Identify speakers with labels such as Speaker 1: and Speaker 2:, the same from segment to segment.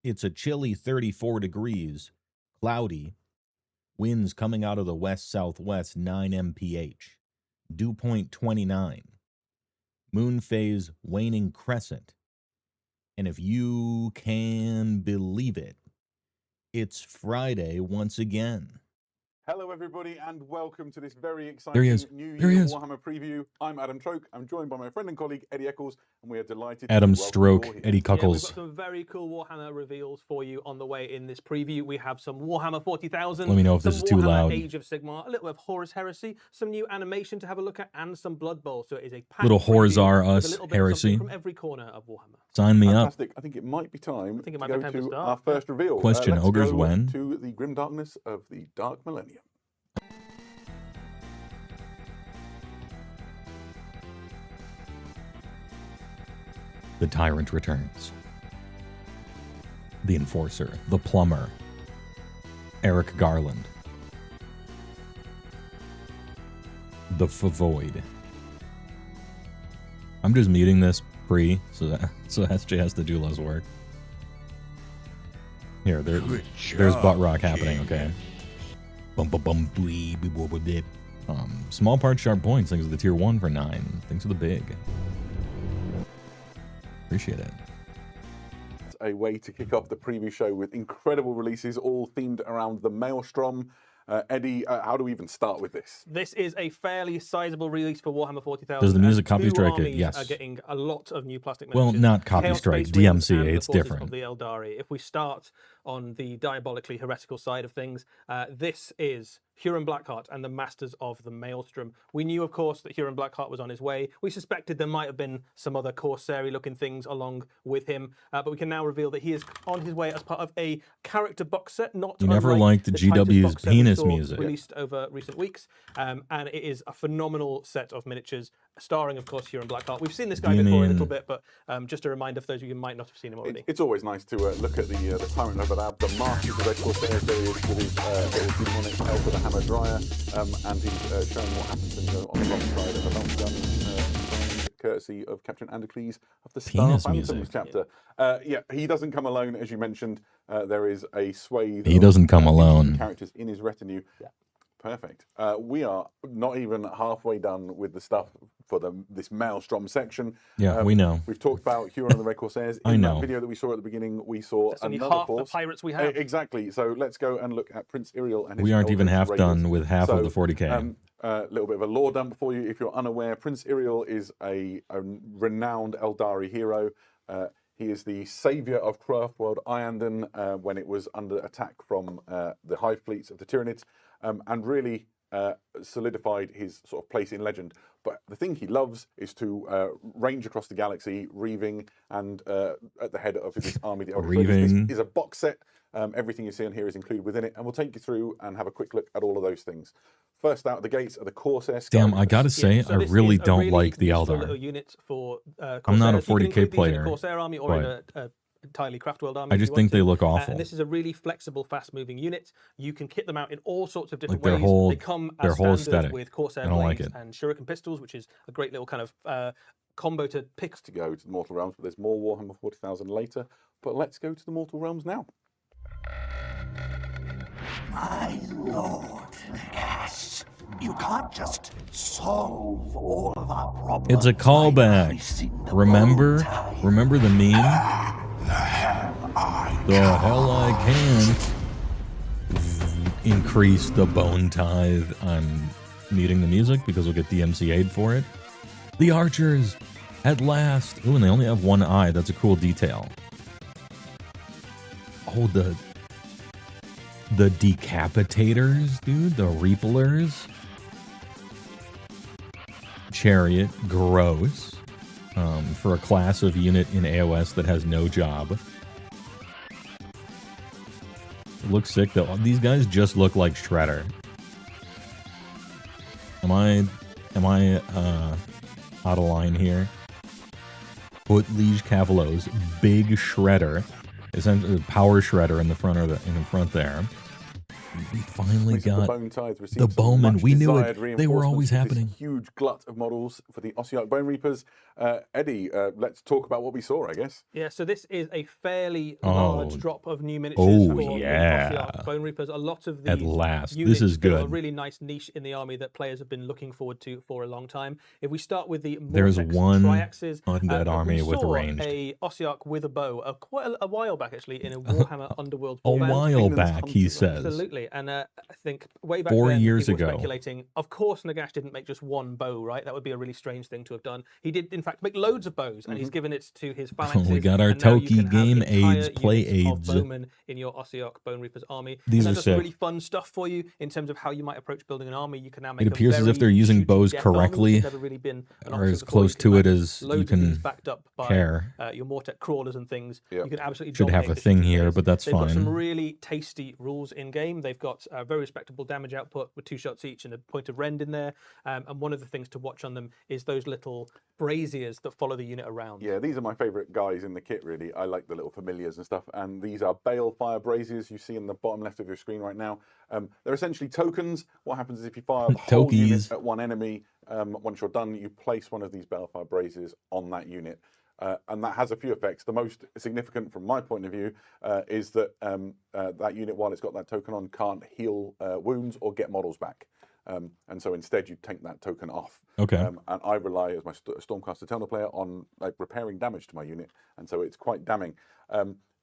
Speaker 1: It's a chilly 34 degrees, cloudy, winds coming out of the west-southwest 9 mph, dew point 29, moon phase waning crescent, and if you can believe it, it's Friday once again.
Speaker 2: Hello everybody and welcome to this very
Speaker 1: There
Speaker 2: exciting
Speaker 1: he is.
Speaker 2: New
Speaker 1: There he
Speaker 2: Year
Speaker 1: is.
Speaker 2: Warhammer preview. I'm Adam Troke. I'm joined by my friend and colleague Eddie Eccles, and we are delighted
Speaker 1: Adam
Speaker 2: to welcome
Speaker 1: Stroke,
Speaker 2: you all here.
Speaker 1: Eddie
Speaker 3: Yeah, we've
Speaker 1: Cuckles.
Speaker 3: got some very cool Warhammer reveals for you on the way in this preview. We have some Warhammer 40,000.
Speaker 1: Let me know if this
Speaker 3: some
Speaker 1: is too
Speaker 3: Warhammer
Speaker 1: loud.
Speaker 3: Age of Sigmar, a little bit of Horus Heresy, some new animation to have a look at, and some Blood Bowl. So it is a packed
Speaker 1: Little Horus
Speaker 3: preview
Speaker 1: are
Speaker 3: with
Speaker 1: us
Speaker 3: a little bit of something
Speaker 1: heresy.
Speaker 3: from every corner of Warhammer.
Speaker 1: Sign me up.
Speaker 2: Fantastic. I think it might be time
Speaker 3: I think it
Speaker 2: to
Speaker 3: might
Speaker 2: go
Speaker 3: be time to
Speaker 2: to
Speaker 3: start.
Speaker 2: our first reveal.
Speaker 1: Question,
Speaker 2: Let's
Speaker 1: ogres
Speaker 2: go
Speaker 1: when?
Speaker 2: to the grim darkness of the Dark Millennium.
Speaker 1: The Tyrant returns. The Enforcer, the Plumber, Eric Garland, the Favoid. I'm just muting this pre so SJ has to do less work. Here, there's butt rock happening. Okay. Bum bum bum blee, bee, boo, boo, dip. Small parts, sharp points. Thanks to the tier 1 for 9. Thanks to the big. Appreciate it.
Speaker 2: It's a way to kick off the preview show with incredible releases, all themed around the Maelstrom. Eddie, how do we even start with this?
Speaker 3: This is a fairly sizable release for Warhammer 40,000.
Speaker 1: Does the music
Speaker 3: and
Speaker 1: copy strike it?
Speaker 3: armies
Speaker 1: Yes.
Speaker 3: Are getting a lot of new plastic
Speaker 1: Well,
Speaker 3: miniatures.
Speaker 1: not copy
Speaker 3: Chaos
Speaker 1: strike,
Speaker 3: Space Marines
Speaker 1: DMCA,
Speaker 3: and the
Speaker 1: it's
Speaker 3: forces
Speaker 1: different.
Speaker 3: Of the Eldari. If we start on the diabolically heretical side of things, this is Huron Blackheart and the Masters of the Maelstrom. We knew, of course, that Huron Blackheart was on his way. We suspected there might have been some other Corsairy-looking things along with him, but we can now reveal that he is on his way as part of a character box set. Not
Speaker 1: You never
Speaker 3: unlike
Speaker 1: liked the
Speaker 3: Titus
Speaker 1: GW's
Speaker 3: box set we
Speaker 1: penis
Speaker 3: saw
Speaker 1: music.
Speaker 3: released over recent weeks, and it is a phenomenal set of miniatures, starring, of course, Huron Blackheart. We've seen this guy before a little bit, but just a reminder for those of you who might not have seen him already.
Speaker 2: It's always nice to look at the Tyrant of Adab, the master of the Red Corsairs. There he is with his little demonic elf with a hammer dryer, and he's showing what happens when you go on the wrong side of the belt gun, courtesy of Captain Andocles of the Star
Speaker 1: Penis
Speaker 2: Phantoms
Speaker 1: music.
Speaker 2: chapter. Yeah, he doesn't come alone, as you mentioned. There is a swathe.
Speaker 1: He doesn't come alone.
Speaker 2: Characters in his retinue.
Speaker 3: Yeah.
Speaker 2: Perfect. We are not even halfway done with the stuff for this Maelstrom section.
Speaker 1: Yeah, we know.
Speaker 2: We've talked about Huron and the Red Corsairs.
Speaker 1: I
Speaker 2: In
Speaker 1: know.
Speaker 2: that video that we saw at the beginning, we saw
Speaker 3: That's only
Speaker 2: another
Speaker 3: half the
Speaker 2: force.
Speaker 3: pirates we have.
Speaker 2: Exactly. So let's go and look at Prince Iriel and his
Speaker 1: We aren't even
Speaker 2: Eldritch
Speaker 1: half
Speaker 2: Raiders.
Speaker 1: done with half of the 40K.
Speaker 2: A little bit of a lore dump for you if you're unaware. Prince Iriel is a renowned Eldari hero. He is the saviour of Craftworld Iyanden when it was under attack from the hive fleets of the Tyranids, and really solidified his sort of place in legend. But the thing he loves is to range across the galaxy, reaving, and at the head of his army. The Eldritch Raiders.
Speaker 1: Reaving.
Speaker 2: This is a box set. Everything you see on here is included within it, and we'll take you through and have a quick look at all of those things. First out the gates are the Corsair
Speaker 1: Damn, I gotta
Speaker 2: Skyraiders.
Speaker 1: say,
Speaker 3: So
Speaker 1: I
Speaker 3: this
Speaker 1: really
Speaker 3: is a
Speaker 1: don't like the
Speaker 3: useful
Speaker 1: Eldar.
Speaker 3: little unit for,
Speaker 1: I'm not a
Speaker 3: Corsairs. You can
Speaker 1: 40K
Speaker 3: include these in
Speaker 1: player,
Speaker 3: a Corsair army or in
Speaker 1: but
Speaker 3: a entirely Craftworld army.
Speaker 1: I
Speaker 3: if
Speaker 1: just
Speaker 3: you
Speaker 1: think
Speaker 3: want
Speaker 1: they
Speaker 3: to.
Speaker 1: look awful.
Speaker 3: And this is a really flexible, fast-moving unit. You can kit them out in all sorts of different
Speaker 1: Like their
Speaker 3: ways.
Speaker 1: whole-
Speaker 3: they come
Speaker 1: their
Speaker 3: as
Speaker 1: whole
Speaker 3: standard
Speaker 1: aesthetic.
Speaker 3: with Corsair
Speaker 1: I don't like
Speaker 3: blades
Speaker 1: it.
Speaker 3: and Shuriken pistols, which is a great little kind of combo to pick.
Speaker 2: To go to the Mortal Realms, but there's more Warhammer 40,000 later. But let's go to the Mortal Realms now.
Speaker 4: My lord, Cass, you can't just solve all of our problems.
Speaker 1: It's a
Speaker 4: by
Speaker 1: callback.
Speaker 4: increasing the
Speaker 1: Remember?
Speaker 4: bone tide.
Speaker 1: Remember the meme?
Speaker 4: The hell I
Speaker 1: The hell I can't increase the bone tithe. I'm muting the music because we'll get DMCA'd for it. The archers, at last. Ooh, and they only have one eye. That's a cool detail. Oh, the decapitators, dude. The reapers. Chariot, gross. For a class of unit in AOS that has no job. It looks sick though. These guys just look like Shredder. Am I out of line here? Put Liege Cavalo's big Shredder, essentially power Shredder in the front there. We finally
Speaker 2: Recent
Speaker 1: got
Speaker 2: bone tithe received
Speaker 1: the
Speaker 2: some
Speaker 1: bowmen.
Speaker 2: much
Speaker 1: We knew
Speaker 2: desired
Speaker 1: it. They were always
Speaker 2: reinforcements with
Speaker 1: happening.
Speaker 2: this huge glut of models for the Ossiarch Bone Reapers. Eddie, let's talk about what we saw, I guess.
Speaker 3: Yeah, so this is a fairly large drop of new miniatures
Speaker 1: Oh,
Speaker 3: for
Speaker 1: yeah.
Speaker 3: the Ossiarch Bone Reapers. A lot of
Speaker 1: At
Speaker 3: these
Speaker 1: last.
Speaker 3: units
Speaker 1: This is
Speaker 3: fill a
Speaker 1: good.
Speaker 3: really nice niche in the army that players have been looking forward to for a long time. If we start with the
Speaker 1: There's
Speaker 3: Mortex
Speaker 1: one
Speaker 3: Triaxes,
Speaker 1: undead army
Speaker 3: we
Speaker 1: with
Speaker 3: saw
Speaker 1: ranged.
Speaker 3: a Ossiarch with a bow quite a while back, actually, in a Warhammer Underworld
Speaker 1: A
Speaker 3: warband.
Speaker 1: while
Speaker 2: Kingdom's
Speaker 1: back, he
Speaker 2: hunters,
Speaker 1: says.
Speaker 3: Absolutely, and I think way back
Speaker 1: 4
Speaker 3: then,
Speaker 1: years
Speaker 3: people were
Speaker 1: ago.
Speaker 3: speculating. Of course, Nagash didn't make just one bow, right? That would be a really strange thing to have done. He did, in fact, make loads of bows, and he's given it to his phalanxes.
Speaker 1: We got our
Speaker 3: and now you
Speaker 1: Toki
Speaker 3: can have
Speaker 1: game
Speaker 3: entire
Speaker 1: aids, play
Speaker 3: units of
Speaker 1: aids.
Speaker 3: bowmen in your Ossiarch Bone Reapers army.
Speaker 1: These
Speaker 3: and
Speaker 1: are
Speaker 3: that does some
Speaker 1: sick.
Speaker 3: really fun stuff for you in terms of how you might approach building an army. You can now make
Speaker 1: It appears as if they're using bows correctly,
Speaker 3: never really been an
Speaker 1: or
Speaker 3: option
Speaker 1: as
Speaker 3: before.
Speaker 1: close
Speaker 3: You can
Speaker 1: to it
Speaker 3: have
Speaker 1: as you
Speaker 3: loads of things
Speaker 1: can
Speaker 3: backed up by
Speaker 1: care.
Speaker 3: your Mortec crawlers and things.
Speaker 2: Yep.
Speaker 3: You can absolutely
Speaker 1: Should have
Speaker 3: dominate
Speaker 1: a
Speaker 3: the
Speaker 1: thing
Speaker 3: shooting
Speaker 1: here,
Speaker 3: phase.
Speaker 1: but that's
Speaker 3: They've got some
Speaker 1: fine.
Speaker 3: really tasty rules in game. They've got a very respectable damage output with 2 shots each and a point of rend in there. And one of the things to watch on them is those little braziers that follow the unit around.
Speaker 2: Yeah, these are my favourite guys in the kit, really. I like the little familiars and stuff. And these are Balefire Braziers you see in the bottom left of your screen right now. They're essentially tokens. What happens is if you fire the whole unit
Speaker 1: Tokies.
Speaker 2: at one enemy, once you're done, you place one of these Balefire Braziers on that unit. And that has a few effects. The most significant from my point of view is that that unit, while it's got that token on, can't heal wounds or get models back. And so instead you take that token off.
Speaker 1: Okay.
Speaker 2: And I rely as my Stormcast Eternal player on like repairing damage to my unit, and so it's quite damning.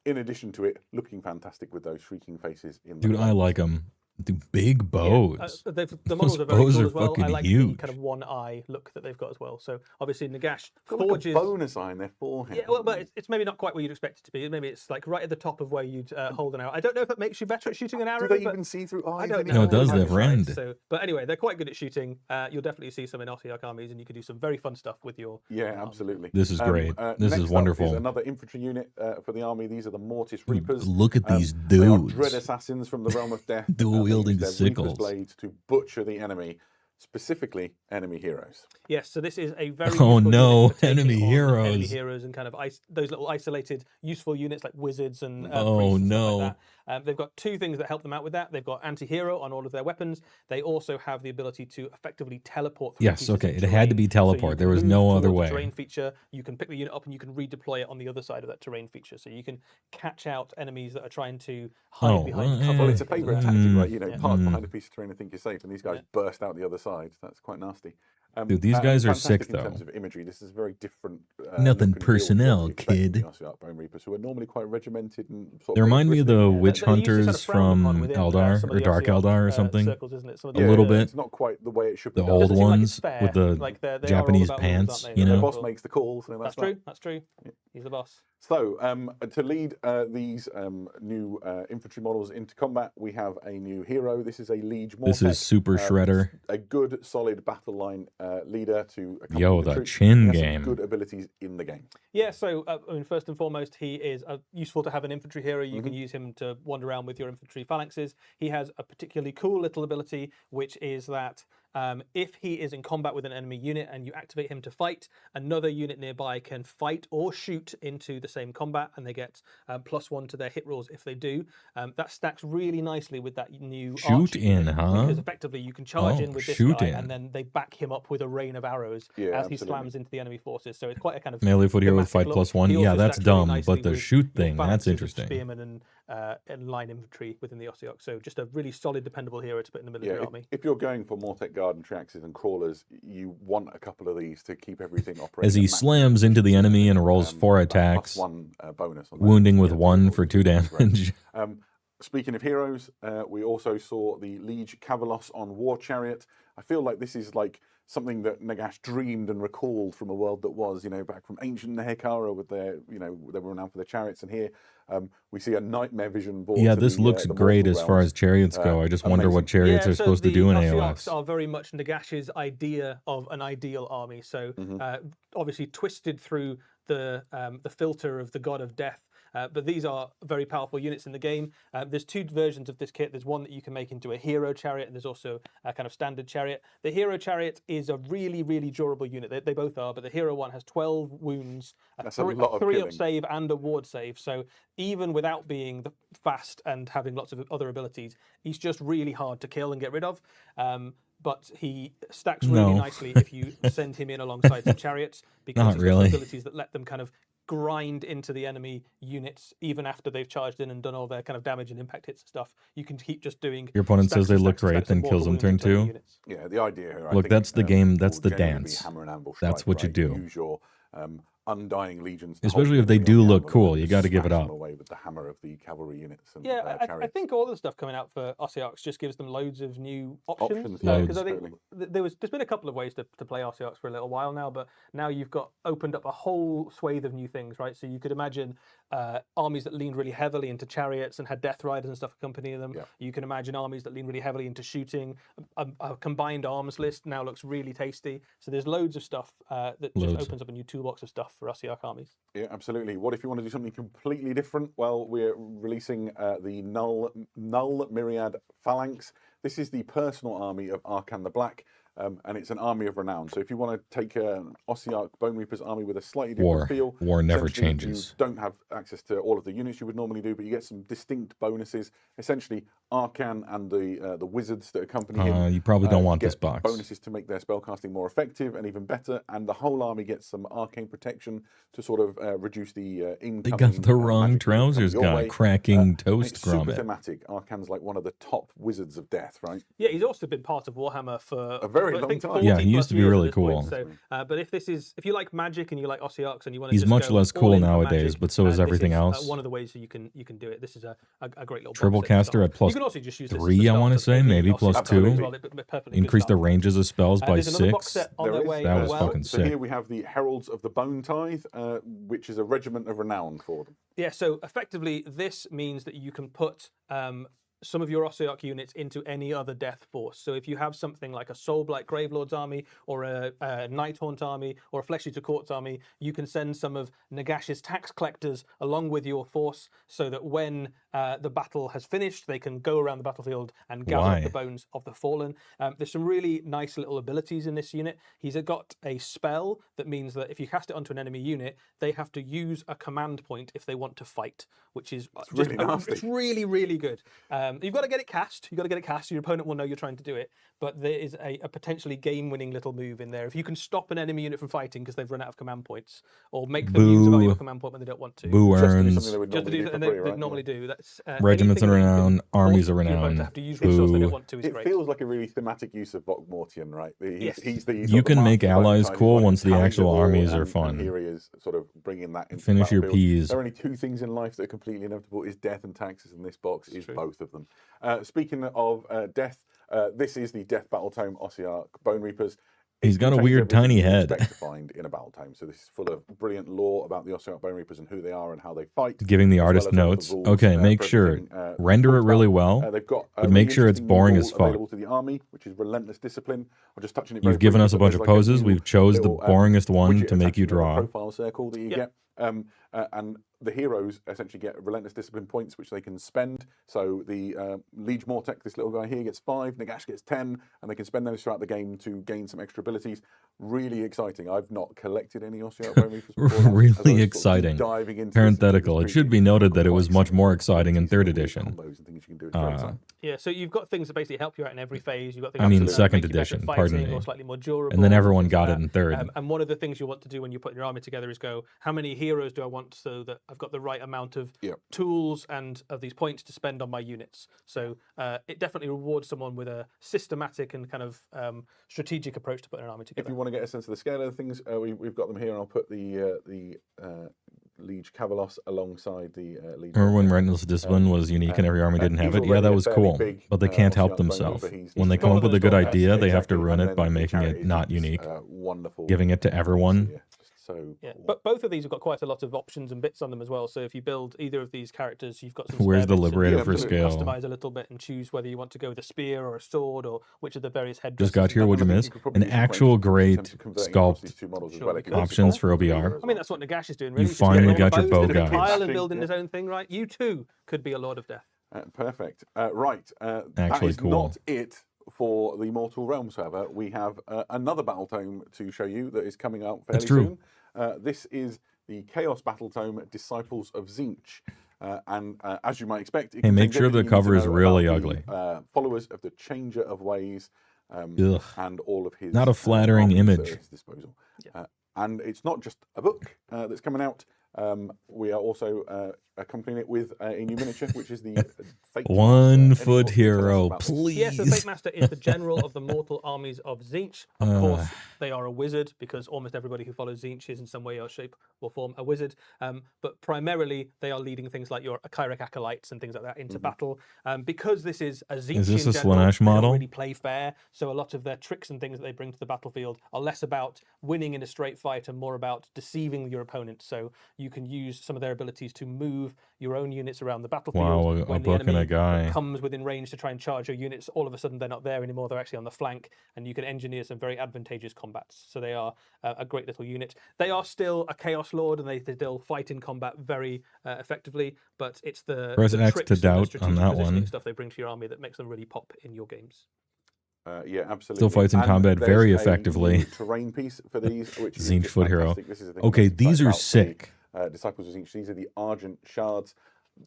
Speaker 2: In addition to it looking fantastic with those shrieking faces in the
Speaker 1: Dude, I like them. Dude, big bows.
Speaker 3: The models
Speaker 1: Those
Speaker 3: are very
Speaker 1: bows
Speaker 3: cool
Speaker 1: are
Speaker 3: as well. I
Speaker 1: fucking
Speaker 3: like the
Speaker 1: huge.
Speaker 3: kind of one eye look that they've got as well. So obviously Nagash
Speaker 2: got like
Speaker 3: forges.
Speaker 2: a bonus eye in their forehead.
Speaker 3: Yeah, well, but it's maybe not quite where you'd expect it to be. Maybe it's like right at the top of where you'd hold an arrow. I don't know if it makes you better at shooting an arrow.
Speaker 2: Do they
Speaker 3: but
Speaker 2: even see through eyes?
Speaker 3: I don't know.
Speaker 1: No, it does,
Speaker 3: I
Speaker 1: they've
Speaker 3: haven't tried,
Speaker 1: rend.
Speaker 3: So, but anyway, they're quite good at shooting. You'll definitely see some in Ossiarch armies, and you can do some very fun stuff with your.
Speaker 2: Yeah, absolutely.
Speaker 1: This is great. This
Speaker 2: next
Speaker 1: is
Speaker 2: up
Speaker 1: wonderful.
Speaker 2: Is another infantry unit for the army. These are the Mortis Reapers.
Speaker 1: Look at these
Speaker 2: They are
Speaker 1: dudes.
Speaker 2: dread assassins from the realm of death.
Speaker 1: Dual
Speaker 2: They
Speaker 1: wielding
Speaker 2: use their Reaper's
Speaker 1: sickles.
Speaker 2: blades to butcher the enemy, specifically enemy heroes.
Speaker 3: Yes, so this is a very
Speaker 1: Oh,
Speaker 3: useful
Speaker 1: no,
Speaker 3: unit for taking
Speaker 1: enemy
Speaker 3: on
Speaker 1: heroes.
Speaker 3: enemy heroes and kind of those little isolated useful units like wizards and
Speaker 1: Oh,
Speaker 3: priests and stuff
Speaker 1: no.
Speaker 3: like that. They've got 2 things that help them out with that. They've got anti-hero on all of their weapons. They also have the ability to effectively teleport through
Speaker 1: Yes,
Speaker 3: pieces
Speaker 1: okay,
Speaker 3: of
Speaker 1: it had to
Speaker 3: terrain.
Speaker 1: be
Speaker 3: So you
Speaker 1: teleport.
Speaker 3: can
Speaker 1: There was
Speaker 3: move
Speaker 1: no other
Speaker 3: towards
Speaker 1: way.
Speaker 3: the terrain feature. You can pick the unit up and you can redeploy it on the other side of that terrain feature. So you can catch out enemies that are trying to hide
Speaker 1: Oh,
Speaker 3: behind
Speaker 1: well,
Speaker 3: cover.
Speaker 2: Well, it's a favourite tactic, right? You know,
Speaker 3: Yeah.
Speaker 2: park behind a piece of terrain and think you're safe, and these guys burst out the other side. That's quite nasty.
Speaker 1: Dude, these guys are sick,
Speaker 2: fantastic in terms
Speaker 1: though.
Speaker 2: of imagery. This is very different.
Speaker 1: Nothing
Speaker 2: look and feel to
Speaker 1: personnel,
Speaker 2: what you expect from
Speaker 1: kid.
Speaker 2: the Ossiarch Bone Reapers, who are normally quite regimented and sort
Speaker 1: They
Speaker 2: of
Speaker 1: remind me of the
Speaker 2: militaristic.
Speaker 1: witch
Speaker 3: They're usually sort of
Speaker 1: hunters
Speaker 3: frowned upon
Speaker 1: from
Speaker 3: within,
Speaker 1: Eldar
Speaker 3: some of
Speaker 1: or
Speaker 3: the
Speaker 1: Dark
Speaker 3: Ossiarch,
Speaker 1: Eldar or something.
Speaker 3: Circles, isn't it? Some of
Speaker 1: A little bit.
Speaker 2: It's not quite the way it should be
Speaker 1: The
Speaker 2: done.
Speaker 1: old
Speaker 3: Doesn't seem like
Speaker 1: ones
Speaker 3: it's fair.
Speaker 1: with the
Speaker 3: Like they are all
Speaker 1: Japanese
Speaker 3: about rules,
Speaker 1: pants,
Speaker 3: aren't they?
Speaker 1: you
Speaker 2: The
Speaker 1: know?
Speaker 2: boss makes the call, so
Speaker 3: That's
Speaker 2: that.
Speaker 3: true. That's true. He's the boss.
Speaker 2: So, to lead these new infantry models into combat, we have a new hero. This is a Liege Mortec.
Speaker 1: This is Super Shredder.
Speaker 2: A good, solid battle line leader to accompany
Speaker 1: Yo,
Speaker 2: the
Speaker 1: the
Speaker 2: troops.
Speaker 1: chin
Speaker 2: He has some
Speaker 1: game.
Speaker 2: good abilities in the game.
Speaker 3: Yeah, so I mean, first and foremost, he is useful to have an infantry hero. You can use him to wander around with your infantry phalanxes. He has a particularly cool little ability, which is that if he is in combat with an enemy unit and you activate him to fight, another unit nearby can fight or shoot into the same combat, and they get +1 to their hit rolls if they do. That stacks really nicely with that new
Speaker 1: Shoot
Speaker 3: archer
Speaker 1: in,
Speaker 3: unit,
Speaker 1: huh?
Speaker 3: Because effectively you can charge
Speaker 1: Oh,
Speaker 3: in with this
Speaker 1: shoot
Speaker 3: guy,
Speaker 1: in.
Speaker 3: and then they back him up with a rain of arrows
Speaker 2: Yeah,
Speaker 3: as
Speaker 2: absolutely.
Speaker 3: he slams into the enemy forces. So it's quite a kind of
Speaker 1: Melee foot hero with
Speaker 3: thematic
Speaker 1: fight
Speaker 3: look.
Speaker 1: +1.
Speaker 3: He
Speaker 1: Yeah,
Speaker 3: also
Speaker 1: that's
Speaker 3: stacks really
Speaker 1: dumb,
Speaker 3: nicely
Speaker 1: but the
Speaker 3: with
Speaker 1: shoot
Speaker 3: your
Speaker 1: thing, that's
Speaker 3: phalanxes of
Speaker 1: interesting.
Speaker 3: Spearmen and line infantry within the Ossiarch. So just a really solid, dependable hero to put in the military
Speaker 2: Yeah,
Speaker 3: army.
Speaker 2: if you're going for Mortec Guard and Triaxes and Crawlers, you want a couple of these to keep everything operating.
Speaker 1: As he
Speaker 2: at max
Speaker 1: slams into the enemy and rolls 4
Speaker 2: that
Speaker 1: attacks,
Speaker 2: +1 bonus on that.
Speaker 1: wounding with
Speaker 2: Yeah,
Speaker 1: 1 for 2
Speaker 2: Great.
Speaker 1: damage.
Speaker 2: Speaking of heroes, we also saw the Liege Cavalos on War Chariot. I feel like this is like something that Nagash dreamed and recalled from a world that was, you know, back from ancient Nehekara with their, you know, they were renowned for their chariots. And here we see a nightmare vision brought
Speaker 1: Yeah,
Speaker 2: to
Speaker 1: this
Speaker 2: the,
Speaker 1: looks
Speaker 2: the
Speaker 1: great
Speaker 2: mortal
Speaker 1: as far
Speaker 2: realms.
Speaker 1: as chariots go. I just wonder what
Speaker 2: amazing.
Speaker 1: chariots are
Speaker 3: so
Speaker 1: supposed to
Speaker 3: the
Speaker 1: do in
Speaker 3: Ossiarchs
Speaker 1: AOS.
Speaker 3: are very much Nagash's idea of an ideal army. So obviously twisted through the filter of the god of death. But these are very powerful units in the game. There's two versions of this kit. There's one that you can make into a hero chariot, and there's also a kind of standard chariot. The hero chariot is a really, really durable unit. They both are, but the hero one has 12 wounds, a 3-up save, and a ward save. So even without being fast and having lots of other abilities, he's just really hard to kill and get rid of. But he stacks really nicely if you send him in alongside some chariots, because he's got some abilities that let them kind of grind into the enemy units even after they've charged in and done all their kind of damage and impact hits and stuff. You can keep just doing.
Speaker 1: Your opponent says they look great, then kills them turn 2.
Speaker 2: Yeah, the idea here.
Speaker 1: Look, that's the game. That's the dance.
Speaker 2: Hammer and ambush,
Speaker 1: that's what you do.
Speaker 2: Use your undying legions,
Speaker 1: especially if they do look cool. You got to give it up.
Speaker 2: Away with the hammer of the cavalry units. And,
Speaker 3: I think all the stuff coming out for Ossiarchs just gives them loads of new options.
Speaker 1: Because
Speaker 3: I think there's been a couple of ways to play Ossiarchs for a little while now, but now you've opened up a whole swathe of new things, right? So you could imagine armies that leaned really heavily into chariots and had death riders and stuff accompanying them. Yeah. You can imagine armies that lean really heavily into shooting. A combined arms list now looks really tasty. So there's loads of stuff that just opens up a new toolbox of stuff for Ossiarch armies. Yeah,
Speaker 2: absolutely. What if you want to do something completely different? Well, we're releasing the Null Myriad Phalanx. This is the personal army of Arkan the Black. And it's an army of renown. So if you want to take an Ossiarch Bone Reaper's army with a slightly different feel,
Speaker 1: war never changes.
Speaker 2: You don't have access to all of the units you would normally do, but you get some distinct bonuses. Essentially, Arkan and the wizards that accompany him.
Speaker 1: You probably don't want this box.
Speaker 2: Bonuses to make their spellcasting more effective and even better, and the whole army gets some arcane protection to sort of reduce the incoming.
Speaker 1: They got the wrong trousers guy, cracking toast grommet.
Speaker 2: Super thematic. Arkan's like one of the top wizards of death, right?
Speaker 3: Yeah, he's also been part of Warhammer for
Speaker 2: a very long time.
Speaker 1: Yeah, he used to be really cool.
Speaker 3: So, but if you like magic and you like Ossiarchs and you want to,
Speaker 1: he's much less cool nowadays. But so is everything else.
Speaker 3: One of the ways you can do it. This is a great little
Speaker 1: triple caster at plus.
Speaker 3: You can also just use
Speaker 1: 3. I want to say maybe plus 2. Increase the ranges of spells by 6. That was fucking sick.
Speaker 2: So here we have the Heralds of the Bone Tithe, which is a regiment of renown for them.
Speaker 3: Yeah. So effectively, this means that you can put some of your Ossiarch units into any other death force. So if you have something like a Soulblight Gravelord's army, or a Nighthaunt army, or a Flesh Eater Court's army, you can send some of Nagash's tax collectors along with your force, so that when the battle has finished, they can go around the battlefield and gather up the bones of the fallen. There's some really nice little abilities in this unit. He's got a spell that means that if you cast it onto an enemy unit, they have to use a command point if they want to fight, which is
Speaker 2: really nasty.
Speaker 3: It's really, really good. You've got to get it cast. You've got to get it cast. Your opponent will know you're trying to do it. But there is a potentially game-winning little move in there. If you can stop an enemy unit from fighting because they've run out of command points, or make them use a valuable command point when they don't want to.
Speaker 1: Boo earns.
Speaker 3: Just to do something they normally do. That's
Speaker 1: regiments of renown, armies of renown.
Speaker 3: Have to use resource they don't want to.
Speaker 2: It feels like a really thematic use of Vokmortian, right? He's the
Speaker 1: you can make allies cool once the actual armies are fun.
Speaker 2: And here he is, sort of bringing that into
Speaker 1: finish your peas.
Speaker 2: There are only 2 things in life that are completely inevitable: is death and taxes, and this box is both of them. Speaking of death, this is the Death Battle Tome Ossiarch Bone Reapers.
Speaker 1: He's got a weird tiny head.
Speaker 2: Expect to find in a battle tome. So this is full of brilliant lore about the Ossiarch Bone Reapers and who they are and how they fight.
Speaker 1: Giving the artist notes. Okay, make sure render it really well,
Speaker 2: they've got
Speaker 1: but make sure it's boring as fuck.
Speaker 2: Available to the army, which is Relentless Discipline. I'm just touching it.
Speaker 1: You've given us a bunch of poses. We've chose the boringest one to make you draw.
Speaker 2: Profile circle that you get. And the heroes essentially get Relentless Discipline points, which they can spend. So the Liege Mortek, this little guy here, gets 5, Nagash gets 10, and they can spend those throughout the game to gain some extra abilities. Really exciting. I've not collected any Ossiarch Bone Reapers before.
Speaker 1: Really exciting. Parenthetical. It should be noted that it was much more exciting in 3rd edition.
Speaker 3: Yeah, so you've got things that basically help you out in every phase. You've got things
Speaker 1: 2nd edition, pardon me.
Speaker 3: Or slightly more durable.
Speaker 1: And then everyone got it in 3rd.
Speaker 3: And one of the things you want to do when you put your army together is go, how many heroes do I want so that I've got the right amount of tools and of these points to spend on my units? So it definitely rewards someone with a systematic and kind of strategic approach to putting an army together.
Speaker 2: If you want to get a sense of the scale of things, we've got them here, and I'll put the Liege Cavalos alongside the Liege.
Speaker 1: Remember when Relentless Discipline was unique and every army didn't have it? Yeah, that was cool. But they can't help themselves. When they come up with a good idea, they have to ruin it by making it not unique.
Speaker 2: Wonderful.
Speaker 1: Giving it to everyone.
Speaker 2: so
Speaker 3: Yeah,
Speaker 2: cool.
Speaker 3: but both of these have got quite a lot of options and bits on them as well. So if you build either of these characters, you've got some
Speaker 1: Where's
Speaker 3: spare
Speaker 1: the
Speaker 3: bits and
Speaker 1: Liberator
Speaker 3: you
Speaker 1: for
Speaker 3: can
Speaker 1: scale?
Speaker 3: customize a little bit and choose whether you want to go with a spear or a sword or which of the various headdresses.
Speaker 1: Just got here.
Speaker 3: and
Speaker 1: What'd you
Speaker 2: I think
Speaker 1: miss?
Speaker 2: you could probably
Speaker 1: An
Speaker 2: use some
Speaker 1: actual
Speaker 2: in terms
Speaker 1: great
Speaker 2: of converting across these
Speaker 1: sculpt
Speaker 2: two models as
Speaker 3: Sure,
Speaker 2: well.
Speaker 3: you
Speaker 2: If you
Speaker 3: could.
Speaker 2: wanted to.
Speaker 1: options for
Speaker 2: Cool.
Speaker 1: OBR.
Speaker 3: I mean, that's what Nagash is doing.
Speaker 1: You
Speaker 3: Really. He's
Speaker 1: finally
Speaker 3: getting all
Speaker 1: got
Speaker 3: the
Speaker 1: your
Speaker 3: bows
Speaker 1: bow
Speaker 3: to
Speaker 1: guy.
Speaker 3: compile and
Speaker 2: Interesting,
Speaker 3: building
Speaker 2: yeah.
Speaker 3: his own thing, right? You too could be a Lord of Death.
Speaker 2: Perfect. Right. That
Speaker 1: Actually
Speaker 2: is
Speaker 1: cool.
Speaker 2: not it for the Mortal Realms, however. We have another battle tome to show you that is coming out fairly
Speaker 1: That's true.
Speaker 2: soon. This is the Chaos Battle Tome, Disciples of Tzeentch. And as you might expect, it
Speaker 1: Hey, make
Speaker 2: contains
Speaker 1: sure the
Speaker 2: everything you need to
Speaker 1: cover is
Speaker 2: know
Speaker 1: really
Speaker 2: about
Speaker 1: ugly.
Speaker 2: the, followers of the Changer of Ways
Speaker 1: Ugh.
Speaker 2: and all of his
Speaker 1: Not a flattering
Speaker 2: armies
Speaker 1: image.
Speaker 2: at his disposal. And it's not just a book that's coming out. We are also accompanying it with a new miniature, which is the Fate
Speaker 1: One
Speaker 2: Master. Any more
Speaker 1: foot
Speaker 2: to tell us
Speaker 1: hero,
Speaker 2: about this?
Speaker 1: please.
Speaker 3: Yes, the Fate Master is the general of the mortal armies of Tzeentch. Of course, they are a wizard because almost everybody who follows Tzeentch is in some way or shape or form a wizard. But primarily, they are leading things like your Chimeric acolytes and things like that into battle. Because this is a Tzeentchian
Speaker 1: this a
Speaker 3: general,
Speaker 1: Slaanesh
Speaker 3: they don't
Speaker 1: model?
Speaker 3: really play fair. So a lot of their tricks and things that they bring to the battlefield are less about winning in a straight fight and more about deceiving your opponent. So you can use some of their abilities to move your own units around the battlefield.
Speaker 1: Wow, a
Speaker 3: when the
Speaker 1: book and
Speaker 3: enemy
Speaker 1: a guy.
Speaker 3: comes within range to try and charge your units, all of a sudden they're not there anymore. They're actually on the flank, and you can engineer some very advantageous combats. So they are a great little unit. They are still a Chaos Lord, and they still fight in combat very effectively. But it's the
Speaker 1: Press X
Speaker 3: tricks
Speaker 1: to
Speaker 3: and the
Speaker 1: doubt on
Speaker 3: strategic
Speaker 1: that
Speaker 3: positioning
Speaker 1: one.
Speaker 3: stuff they bring to your army that makes them really pop in your games.
Speaker 2: Yeah, absolutely.
Speaker 1: Still fights in
Speaker 2: And
Speaker 1: combat
Speaker 2: there's
Speaker 1: very
Speaker 2: a
Speaker 1: effectively.
Speaker 2: new terrain piece for these, which is
Speaker 1: Tzeentch
Speaker 2: just
Speaker 1: foot hero.
Speaker 2: fantastic. This is the thing I'm
Speaker 1: Okay,
Speaker 2: most
Speaker 1: these
Speaker 2: excited
Speaker 1: are
Speaker 2: about,
Speaker 1: sick.
Speaker 2: the, Disciples of Tzeentch. These are the Argent Shards.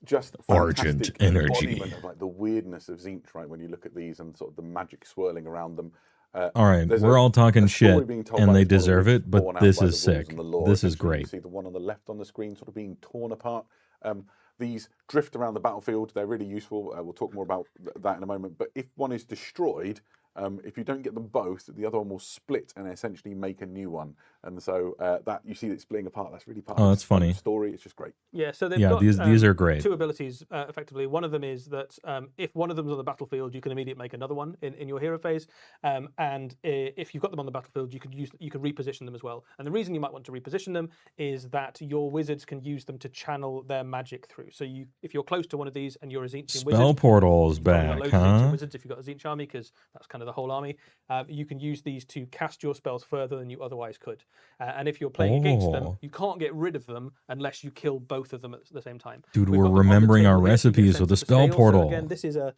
Speaker 2: Just
Speaker 1: Argent
Speaker 2: fantastic
Speaker 1: energy.
Speaker 2: embodiment of like the weirdness of Tzeentch, right? When you look at these and sort of the magic swirling around them.
Speaker 1: All right,
Speaker 2: There's
Speaker 1: we're all talking
Speaker 2: a story
Speaker 1: shit,
Speaker 2: being told
Speaker 1: and
Speaker 2: by
Speaker 1: they
Speaker 2: this model
Speaker 1: deserve
Speaker 2: which
Speaker 1: it, but
Speaker 2: borne out
Speaker 1: this
Speaker 2: by
Speaker 1: is
Speaker 2: the rules
Speaker 1: sick.
Speaker 2: and the lore.
Speaker 1: This is
Speaker 2: Essentially,
Speaker 1: great.
Speaker 2: You see the one on the left on the screen sort of being torn apart. These drift around the battlefield. They're really useful. We'll talk more about that in a moment. But if one is destroyed, if you don't get them both, the other one will split and essentially make a new one. And so that you see it splitting apart. That's really part of
Speaker 1: that's
Speaker 2: this fun
Speaker 1: funny.
Speaker 2: story. It's just great.
Speaker 3: Yeah, so they've
Speaker 1: Yeah,
Speaker 3: got
Speaker 1: these are great.
Speaker 3: two abilities, effectively. One of them is that if one of them is on the battlefield, you can immediately make another one in your hero phase. And if you've got them on the battlefield, you could reposition them as well. And the reason you might want to reposition them is that your wizards can use them to channel their magic through. So if you're close to one of these and you're a Tzeentchian wizard,
Speaker 1: Spell portal is
Speaker 3: you've probably got
Speaker 1: back,
Speaker 3: loads of Tzeentchian
Speaker 1: huh?
Speaker 3: wizards if you've got a Tzeentch army, because that's kind of the whole army. You can use these to cast your spells further than you otherwise could. And if you're playing against them,
Speaker 1: Oh.
Speaker 3: you can't get rid of them unless you kill both of them at the same time.
Speaker 1: Dude,
Speaker 3: We've
Speaker 1: we're
Speaker 3: got them on the
Speaker 1: remembering our
Speaker 3: table here, so you get a
Speaker 1: recipes
Speaker 3: sense
Speaker 1: with the
Speaker 3: of
Speaker 1: spell
Speaker 3: scale.
Speaker 1: portal.
Speaker 3: So again, this is a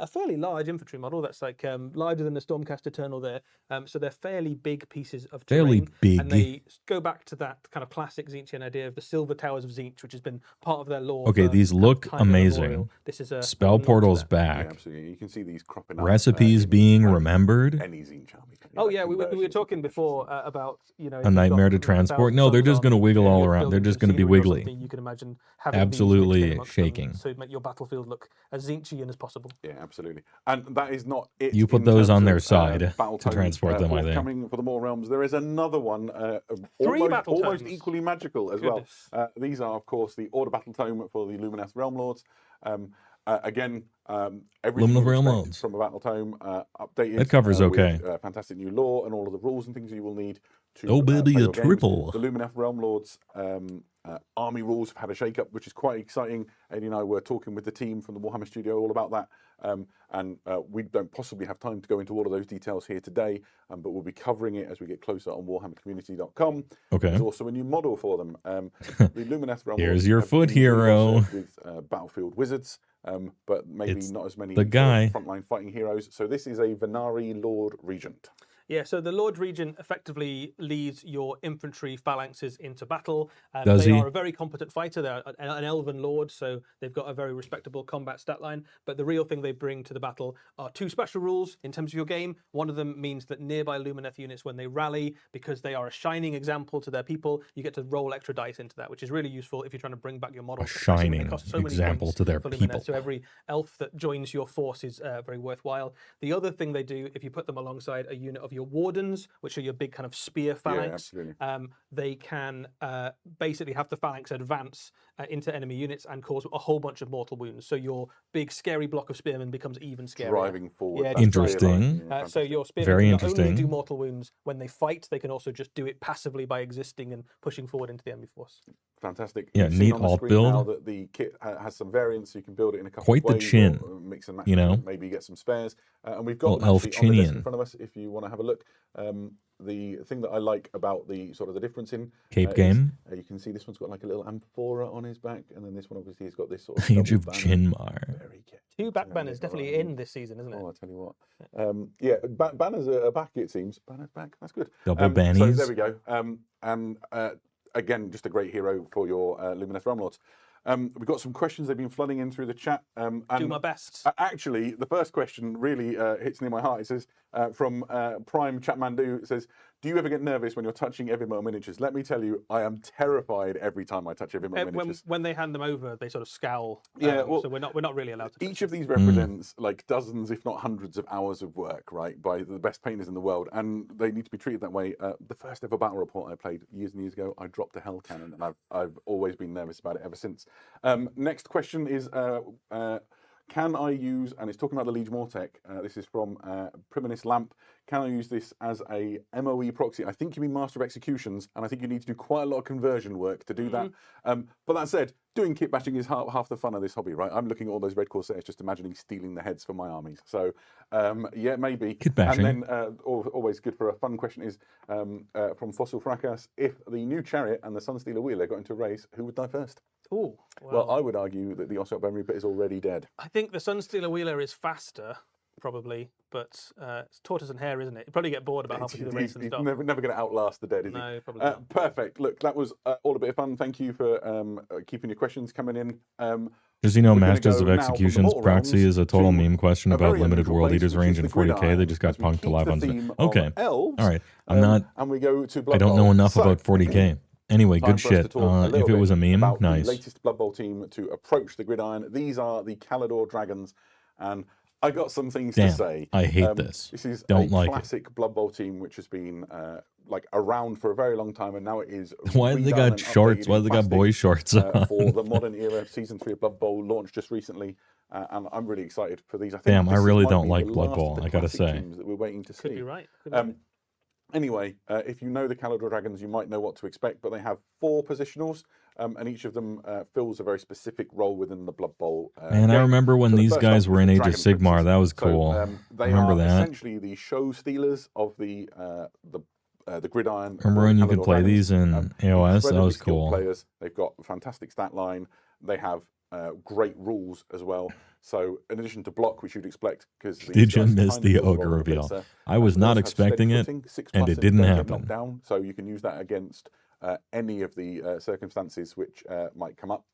Speaker 3: fairly large infantry model. That's like larger than the Stormcast Eternal there. So they're fairly big pieces of terrain.
Speaker 1: Fairly big.
Speaker 3: And they go back to that kind of classic Tzeentchian idea of the Silver Towers of Tzeentch, which has been part of their lore.
Speaker 1: Okay,
Speaker 3: for
Speaker 1: these
Speaker 3: kind of
Speaker 1: look
Speaker 3: time
Speaker 1: amazing.
Speaker 3: immemorial. This is a
Speaker 1: Spell
Speaker 3: nod to
Speaker 1: portal's
Speaker 3: that.
Speaker 2: Yeah,
Speaker 1: back.
Speaker 2: absolutely. You can see these cropping up.
Speaker 1: Recipes
Speaker 2: in
Speaker 1: being
Speaker 2: kind of
Speaker 1: remembered.
Speaker 2: Any Tzeentch army.
Speaker 3: Oh yeah, we were
Speaker 2: conversions
Speaker 3: talking
Speaker 2: and
Speaker 3: before
Speaker 2: conversions.
Speaker 3: about if
Speaker 1: A
Speaker 3: you've
Speaker 1: nightmare
Speaker 3: got,
Speaker 1: to transport.
Speaker 3: 1,000
Speaker 1: No, they're
Speaker 3: suns
Speaker 1: just
Speaker 3: on,
Speaker 1: going to wiggle all
Speaker 3: you're
Speaker 1: around. They're
Speaker 3: building
Speaker 1: just
Speaker 3: some
Speaker 1: going to be
Speaker 3: scenery or
Speaker 1: wiggly.
Speaker 3: something, you can imagine having these
Speaker 1: Absolutely
Speaker 3: mixed in amongst them
Speaker 1: shaking.
Speaker 3: to make your battlefield look as Tzeentchian as possible.
Speaker 2: Yeah, absolutely. And that is not it.
Speaker 1: You put
Speaker 2: in
Speaker 1: those
Speaker 2: terms
Speaker 1: on their
Speaker 2: of,
Speaker 1: side
Speaker 2: battle
Speaker 1: to
Speaker 2: tomes,
Speaker 1: transport them, I think.
Speaker 2: Coming for the Mortal Realms, there is another one,
Speaker 3: Three battle
Speaker 2: almost
Speaker 3: tomes.
Speaker 2: equally magical as
Speaker 3: Goodness.
Speaker 2: well. These are, of course, the Order Battle Tome for the Lumineth Realm Lords. Again, everything
Speaker 1: Lumineth
Speaker 2: you
Speaker 1: Realm
Speaker 2: expect
Speaker 1: Lords.
Speaker 2: from a battle tome, updated.
Speaker 1: That cover's
Speaker 2: with,
Speaker 1: okay.
Speaker 2: fantastic new lore and all of the rules and things you will need to.
Speaker 1: Oh, baby,
Speaker 2: play
Speaker 1: a
Speaker 2: your games.
Speaker 1: triple.
Speaker 2: The Lumineth Realm Lords army rules have had a shake-up, which is quite exciting. Eddie and I were talking with the team from the Warhammer studio all about that. And we don't possibly have time to go into all of those details here today, but we'll be covering it as we get closer on warhammercommunity.com.
Speaker 1: Okay.
Speaker 2: There's also a new model for them. The Lumineth Realm
Speaker 1: Here's
Speaker 2: Lords
Speaker 1: your
Speaker 2: have
Speaker 1: foot
Speaker 2: been really well
Speaker 1: hero.
Speaker 2: served with Battlefield Wizards, but maybe
Speaker 1: It's
Speaker 2: not as many
Speaker 1: the guy.
Speaker 2: frontline fighting heroes. So this is a Venari Lord Regent.
Speaker 3: Yeah, so the Lord Regent effectively leads your infantry phalanxes into battle.
Speaker 1: Does
Speaker 3: they
Speaker 1: he?
Speaker 3: are a very competent fighter. They're an elven lord, so they've got a very respectable combat stat line. But the real thing they bring to the battle are two special rules in terms of your game. One of them means that nearby Lumineth units, when they rally, because they are a shining example to their people, you get to roll extra dice into that, which is really useful if you're trying to bring back your models. especially when they
Speaker 1: shining
Speaker 3: cost so many
Speaker 1: example
Speaker 3: points
Speaker 1: to their
Speaker 3: for Lumineth.
Speaker 1: people.
Speaker 3: So every elf that joins your force is very worthwhile. The other thing they do, if you put them alongside a unit of your wardens, which are your big kind of spear phalanx.
Speaker 2: absolutely.
Speaker 3: They can basically have the phalanx advance into enemy units and cause a whole bunch of mortal wounds. So your big scary block of spearmen becomes even scarier.
Speaker 2: Driving forward.
Speaker 3: Yeah,
Speaker 2: that
Speaker 1: Interesting.
Speaker 2: spear line.
Speaker 3: So your spearmen
Speaker 1: Very
Speaker 3: can not only
Speaker 1: interesting.
Speaker 3: do mortal wounds when they fight, they can also just do it passively by existing and pushing forward into the enemy force.
Speaker 2: Fantastic.
Speaker 1: Yeah,
Speaker 2: You've seen
Speaker 1: neat
Speaker 2: on the
Speaker 1: alt
Speaker 2: screen
Speaker 1: build.
Speaker 2: now that the kit has some variants. So you can build it in a couple
Speaker 1: Quite
Speaker 2: of
Speaker 1: the
Speaker 2: ways.
Speaker 1: chin,
Speaker 2: Or mix and match.
Speaker 1: you know?
Speaker 2: Maybe get some spares. And we've got
Speaker 1: Little
Speaker 2: them
Speaker 1: elf
Speaker 2: actually on the desk in
Speaker 1: chinian.
Speaker 2: front of us if you want to have a look. The thing that I like about the sort of the difference in
Speaker 1: Cape
Speaker 2: is,
Speaker 1: game.
Speaker 2: You can see this one's got like a little amphora on his back, and then this one obviously has got this sort of
Speaker 1: Age
Speaker 2: double
Speaker 1: of
Speaker 2: banner.
Speaker 1: Chinmar.
Speaker 2: Very catchy.
Speaker 3: Two back
Speaker 2: Yeah,
Speaker 3: banners
Speaker 2: yeah,
Speaker 3: definitely
Speaker 2: right.
Speaker 3: in this season, isn't it?
Speaker 2: Oh, I tell you what. Banners are back. It seems banners back. That's good.
Speaker 1: Double
Speaker 2: So
Speaker 1: bannies.
Speaker 2: there we go. And again, just a great hero for your Luminous Realm Lords. We've got some questions. They've been flooding in through the chat.
Speaker 3: Do
Speaker 2: And
Speaker 3: my best.
Speaker 2: actually, the first question really hits near my heart. It says from Prime Chatmandu. It says, "Do you ever get nervous when you're touching Evermore miniatures?" Let me tell you, I am terrified every time I touch Evermore miniatures.
Speaker 3: When they hand them over, they sort of scowl.
Speaker 2: Yeah, well,
Speaker 3: so we're not really allowed to.
Speaker 2: Each of these represents like dozens, if not hundreds, of hours of work, right, by the best painters in the world, and they need to be treated that way. The first ever battle report I played years and years ago, I dropped a hell cannon, and I've always been nervous about it ever since. Next question is, can I use, and it's talking about the Liege Mortec, this is from Priminus Lamp, can I use this as a MOE proxy? I think you mean Master of Executions, and I think you need to do quite a lot of conversion work to do that. But that said, doing kit bashing is half the fun of this hobby, right? I'm looking at all those Red Corsairs, just imagining stealing the heads for my armies. So, yeah, maybe.
Speaker 1: Kit bashing.
Speaker 2: And then, always good for a fun question is, from Fossil Fracas, if the new Chariot and the Sunstealer Wheeler got into a race, who would die first?
Speaker 3: Oh,
Speaker 2: Well, I would argue that the Ossot Bone Reaper is already dead.
Speaker 3: I think the Sunstealer Wheeler is faster, probably, but it's tortoise and hare, isn't it? You probably get bored about halfway through the race and
Speaker 2: He's
Speaker 3: stop.
Speaker 2: never going to outlast the dead, is he?
Speaker 3: No, probably not.
Speaker 2: Perfect. Look, that was all a bit of fun. Thank you for keeping your questions coming in.
Speaker 1: Just, you know,
Speaker 2: We're gonna
Speaker 1: Masters
Speaker 2: go
Speaker 1: of
Speaker 2: now from the
Speaker 1: Executions
Speaker 2: Mortal
Speaker 1: proxy
Speaker 2: Realms
Speaker 1: is a total
Speaker 2: to
Speaker 1: meme question
Speaker 2: a
Speaker 1: about
Speaker 2: very
Speaker 1: limited
Speaker 2: unusual
Speaker 1: world
Speaker 2: place,
Speaker 1: leaders
Speaker 2: which
Speaker 1: range
Speaker 2: is
Speaker 1: in
Speaker 2: the
Speaker 1: 40k. They
Speaker 2: Gridiron,
Speaker 1: just got
Speaker 2: as we
Speaker 1: punked to
Speaker 2: keep
Speaker 1: live
Speaker 2: the
Speaker 1: on
Speaker 2: theme of
Speaker 1: Okay.
Speaker 2: elves,
Speaker 1: All right. I'm not.
Speaker 2: And we go to Blood
Speaker 1: I don't know
Speaker 2: Bowl.
Speaker 1: enough
Speaker 2: So,
Speaker 1: about 40k. Anyway,
Speaker 2: time
Speaker 1: good
Speaker 2: for us to
Speaker 1: shit.
Speaker 2: talk a little
Speaker 1: If it
Speaker 2: bit
Speaker 1: was a meme,
Speaker 2: about
Speaker 1: nice.
Speaker 2: the latest Blood Bowl team to approach the Gridiron. These are the Calador Dragons, and I got some things
Speaker 1: Damn,
Speaker 2: to say.
Speaker 1: I hate this.
Speaker 2: This is
Speaker 1: Don't
Speaker 2: a
Speaker 1: like it.
Speaker 2: classic Blood Bowl team, which has been like around for a very long time, and now it is.
Speaker 1: Why have they
Speaker 2: redone
Speaker 1: got
Speaker 2: and
Speaker 1: shorts?
Speaker 2: updated
Speaker 1: Why
Speaker 2: in
Speaker 1: have they got
Speaker 2: plastic,
Speaker 1: boy shorts
Speaker 2: for the modern era? Season 3 of Blood Bowl launched just recently, and I'm really excited for these. I think
Speaker 1: Damn, I
Speaker 2: this
Speaker 1: really
Speaker 2: might
Speaker 1: don't
Speaker 2: be
Speaker 1: like
Speaker 2: the
Speaker 1: Blood
Speaker 2: last
Speaker 1: Bowl,
Speaker 2: of the
Speaker 1: I gotta
Speaker 2: classic
Speaker 1: say.
Speaker 2: teams that we're waiting to see.
Speaker 3: Could be right. Could be right.
Speaker 2: Anyway, if you know the Calador Dragons, you might know what to expect, but they have 4 positionals, and each of them fills a very specific role within the Blood Bowl.
Speaker 1: Man, I
Speaker 2: game.
Speaker 1: remember when
Speaker 2: So the
Speaker 1: these
Speaker 2: first
Speaker 1: guys
Speaker 2: up
Speaker 1: were
Speaker 2: is
Speaker 1: in
Speaker 2: the
Speaker 1: Age of
Speaker 2: Dragon
Speaker 1: Sigmar.
Speaker 2: Princes.
Speaker 1: That was
Speaker 2: So,
Speaker 1: cool.
Speaker 2: they
Speaker 1: Remember
Speaker 2: are
Speaker 1: that?
Speaker 2: essentially the show stealers of the Gridiron.
Speaker 1: Remember when you could
Speaker 2: Calador
Speaker 1: play
Speaker 2: Dragons.
Speaker 1: these in AOS? That
Speaker 2: Incredibly
Speaker 1: was
Speaker 2: skilled
Speaker 1: cool.
Speaker 2: Players. They've got a fantastic stat line. They have great rules as well. So in addition to block, which you'd expect, because
Speaker 1: Did you miss the ogre reveal? I was not expecting it, and it didn't happen.
Speaker 2: Down, so you can use that against any of the circumstances which might come up.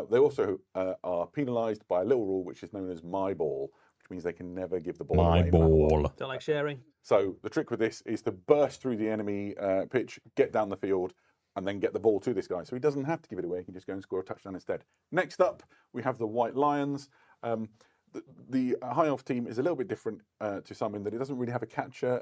Speaker 2: They also are penalised by a little rule which is known as my ball, which means they can never give the ball
Speaker 1: My
Speaker 2: away. no matter what.
Speaker 1: ball.
Speaker 3: Don't like sharing.
Speaker 2: So the trick with this is to burst through the enemy pitch, get down the field, and then get the ball to this guy. So he doesn't have to give it away. He can just go and score a touchdown instead. Next up, we have the White Lions. The High Elf team is a little bit different to some in that it doesn't really have a catcher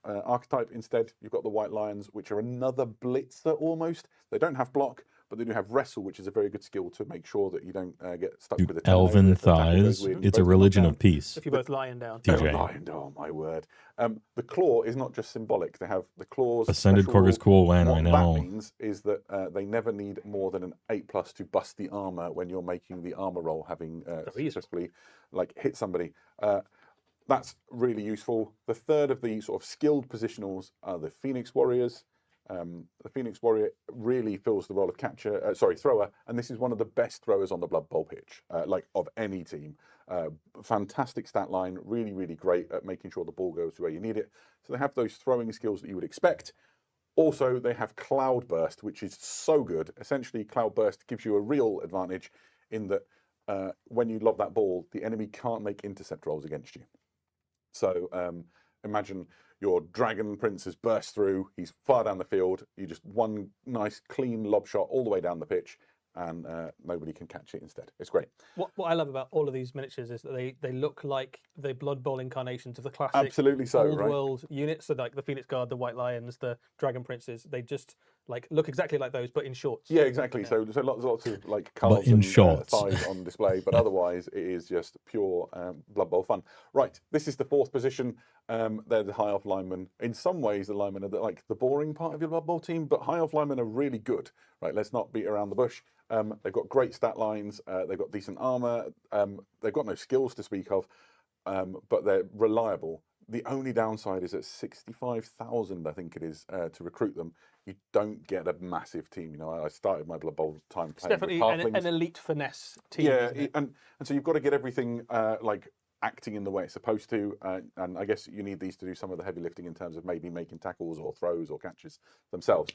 Speaker 2: archetype. Instead, you've got the White Lions, which are another blitzer almost. They don't have block, but they do have wrestle, which is a very good skill to make sure that you don't get stuck with a turnover
Speaker 1: Elven
Speaker 2: if the tackle goes
Speaker 1: thighs.
Speaker 2: weird and you
Speaker 1: It's a
Speaker 2: both knock
Speaker 1: religion
Speaker 2: down.
Speaker 1: of peace.
Speaker 3: If you're both lying down.
Speaker 1: TJ.
Speaker 2: Lion, oh my word. The claw is not just symbolic. They have the claws.
Speaker 1: Ascended
Speaker 2: special
Speaker 1: Corgus
Speaker 2: rule.
Speaker 1: cool when
Speaker 2: What
Speaker 1: I know.
Speaker 2: that means is that they never need more than an 8+ to bust the armor when you're making the armor roll, having successfully hit somebody. That's really useful. The third of the sort of skilled positionals are the Phoenix Warriors. The Phoenix Warrior really fills the role of thrower, and this is one of the best throwers on the Blood Bowl pitch, of any team. Fantastic stat line, really, really great at making sure the ball goes where you need it. So they have those throwing skills that you would expect. Also, they have Cloud Burst, which is so good. Essentially, Cloud Burst gives you a real advantage in that when you lob that ball, the enemy can't make intercept rolls against you. So imagine your Dragon Prince has burst through, he's far down the field, you just one nice clean lob shot all the way down the pitch, and nobody can catch it instead. It's great.
Speaker 3: What I love about all of these miniatures is that they look like the Blood Bowl incarnations of the classic
Speaker 2: Absolutely so,
Speaker 3: old
Speaker 2: right?
Speaker 3: world units. So like the Phoenix Guard, the White Lions, the Dragon Princes. They just like look exactly like those, but in shorts.
Speaker 2: Yeah, exactly. So lots of like calves
Speaker 1: in
Speaker 2: and
Speaker 1: shorts.
Speaker 2: thighs on display, but otherwise it is just pure Blood Bowl fun. Right, this is the fourth position. They're the High Elf linemen. In some ways, the linemen are like the boring part of your Blood Bowl team, but High Elf linemen are really good. Right, let's not beat around the bush. They've got great stat lines. They've got decent armor. They've got no skills to speak of, but they're reliable. The only downside is at 65,000, I think it is, to recruit them. You don't get a massive team. You know, I started my Blood Bowl time
Speaker 3: It's
Speaker 2: playing
Speaker 3: definitely
Speaker 2: with halflings.
Speaker 3: an elite finesse team.
Speaker 2: Yeah,
Speaker 3: isn't it?
Speaker 2: and so you've got to get everything like acting in the way it's supposed to, and I guess you need these to do some of the heavy lifting in terms of maybe making tackles or throws or catches themselves.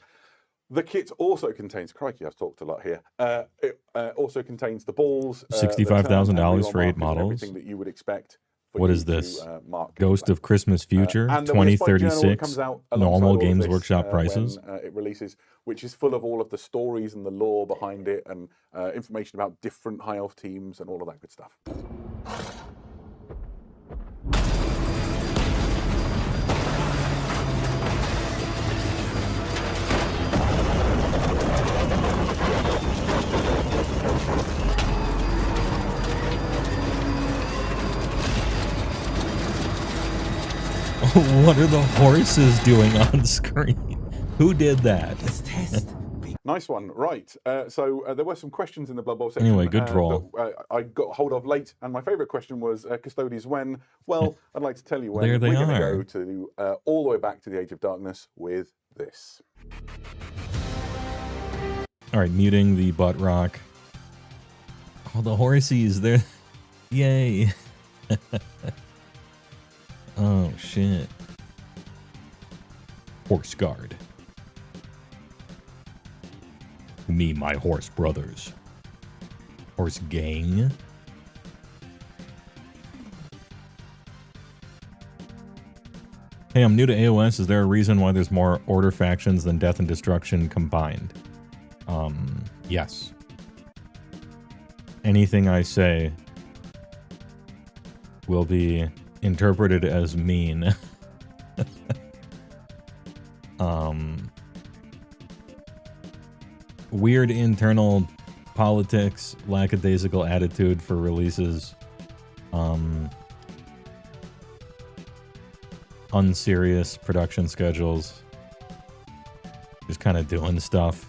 Speaker 2: The kit also contains, crikey, I've talked a lot here. It also contains the balls,
Speaker 1: $65,000 for 8 models.
Speaker 2: everything that you would expect.
Speaker 1: What is this? Ghost of Christmas Future,
Speaker 2: and there'll be a spike journal that
Speaker 1: 2036,
Speaker 2: comes out alongside
Speaker 1: normal
Speaker 2: all of
Speaker 1: Games
Speaker 2: this,
Speaker 1: Workshop prices.
Speaker 2: when, it releases, which is full of all of the stories and the lore behind it, and information about different High Elf teams and all of that good stuff.
Speaker 1: What are the horses doing on screen? Who did that?
Speaker 4: This test.
Speaker 2: Nice one. Right. So there were some questions in the Blood Bowl section.
Speaker 1: Anyway, good draw.
Speaker 2: That, I got hold of late, and my favourite question was Custodes when? Well, I'd like to tell you when.
Speaker 1: There they
Speaker 2: We're going to
Speaker 1: are.
Speaker 2: go to all the way back to the Age of Darkness with this.
Speaker 1: All right, muting the butt rock. Oh, the horsies, they're... Yay. Oh, shit. Horse guard. Me, my horse brothers. Horse gang. Hey, I'm new to AOS. Is there a reason why there's more Order factions than Death and Destruction combined? Yes. Anything I say will be interpreted as mean. Weird internal politics, lackadaisical attitude for releases, unserious production schedules, just kind of doing stuff.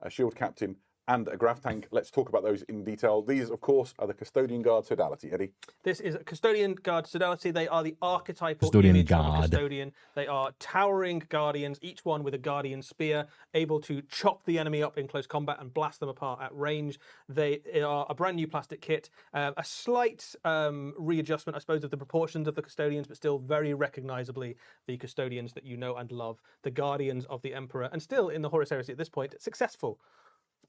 Speaker 2: A shield captain and a grav tank. Let's talk about those in detail. These, of course, are the Custodian Guard Sodality. Eddie?
Speaker 3: This is a Custodian Guard Sodality. They are the archetypal
Speaker 1: Custodian
Speaker 3: image of a
Speaker 1: Guard.
Speaker 3: Custodian. They are towering Guardians, each one with a Guardian spear, able to chop the enemy up in close combat and blast them apart at range. They are a brand new plastic kit, a slight readjustment, I suppose, of the proportions of the Custodians, but still very recognisably the Custodians that you know and love, the Guardians of the Emperor, and still in the Horus Heresy at this point, successful.